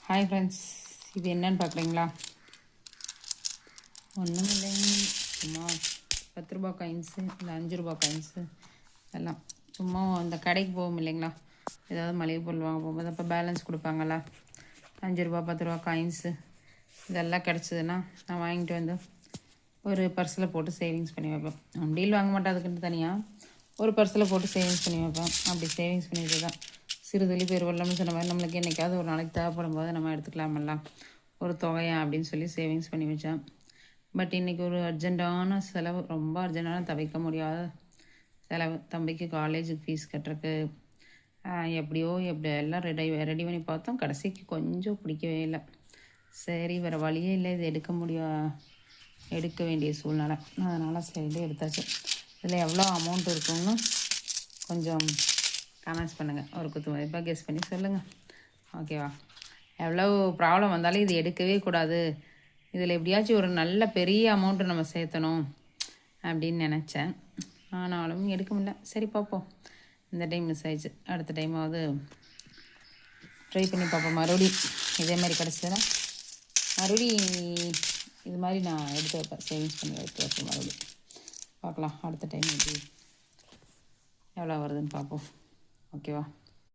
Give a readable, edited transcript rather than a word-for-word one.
Hi friends, இது என்னன்னு பார்க்குறீங்களா? ஒன்றும் இல்லைங்க, சும்மா 10 ரூபா காயின்ஸு இல்லை 5 ரூபா காயின்ஸு எல்லாம் சும்மா இந்த கடைக்கு போகும் இல்லைங்களா, ஏதாவது மளிகை பொருள் வாங்க போகும்போது அப்போ பேலன்ஸ் கொடுப்பாங்களா, 5 ரூபா 10 ரூபா காயின்ஸு இதெல்லாம் கிடச்சிதுன்னா நான் வாங்கிட்டு வந்து ஒரு பர்ஸில் போட்டு சேவிங்ஸ் பண்ணி வைப்பேன். உண்டியல் வாங்க மாட்டேன், அதுக்குன்னு தனியாக ஒரு பர்ஸில் போட்டு சேவிங்ஸ் பண்ணி வைப்பேன். அப்படி சேவிங்ஸ் பண்ணிட்டு தான் சிறுதுளி பெருவெள்ளம்னு சொன்ன மாதிரி நம்மளுக்கு என்றைக்காவது ஒரு நாளைக்கு தேவைப்படும் போது நம்ம எடுத்துக்கலாமெல்லாம் ஒரு தொகையா அப்படின்னு சொல்லி சேவிங்ஸ் பண்ணி வச்சேன். பட் இன்றைக்கி ஒரு அர்ஜெண்ட்டான செலவு, ரொம்ப அர்ஜென்ட்டான தவிர்க்க முடியாத செலவு. தம்பிக்கு காலேஜுக்கு ஃபீஸ் கட்டுறக்கு எப்படியோ எல்லாம் ரெடி பண்ணி பார்த்தோம். கடைசிக்கு கொஞ்சம் பிடிக்கவே இல்லை. சரி, வேறு வழியே இல்லை, இது எடுக்க வேண்டிய சூழ்நிலை. அதனால் சரி எடுத்தாச்சு. இதில் எவ்வளோ அமௌண்ட் இருக்குன்னு கொஞ்சம் கமெண்ட்ஸ் பண்ணுங்கள், ஒரு குத்து மதிப்பாக கெஸ் பண்ணி சொல்லுங்கள். ஓகேவா? எவ்வளோ ப்ராப்ளம் வந்தாலும் இது எடுக்கவே கூடாது, இதில் எப்படியாச்சும் ஒரு நல்ல பெரிய அமௌண்ட்டு நம்ம சேர்த்தணும் அப்படின்னு நினச்சேன். ஆனாலும் எடுக்க முடியல. சரி பார்ப்போம், இந்த டைம் மிஸ் ஆயிடுச்சு. அடுத்த டைமாவது ட்ரை பண்ணி பார்ப்போம். மறுபடியும் இதே மாதிரி கிடச்சதுன்னா மறுபடியும் இது மாதிரி நான் எடுத்து வைப்பேன், சேவிங்ஸ் பண்ணி எடுத்து வைப்பேன். மறுபடியும் பார்க்கலாம் அடுத்த டைம் எப்படி எவ்வளோ வருதுன்னு பார்ப்போம். ஓகேவா?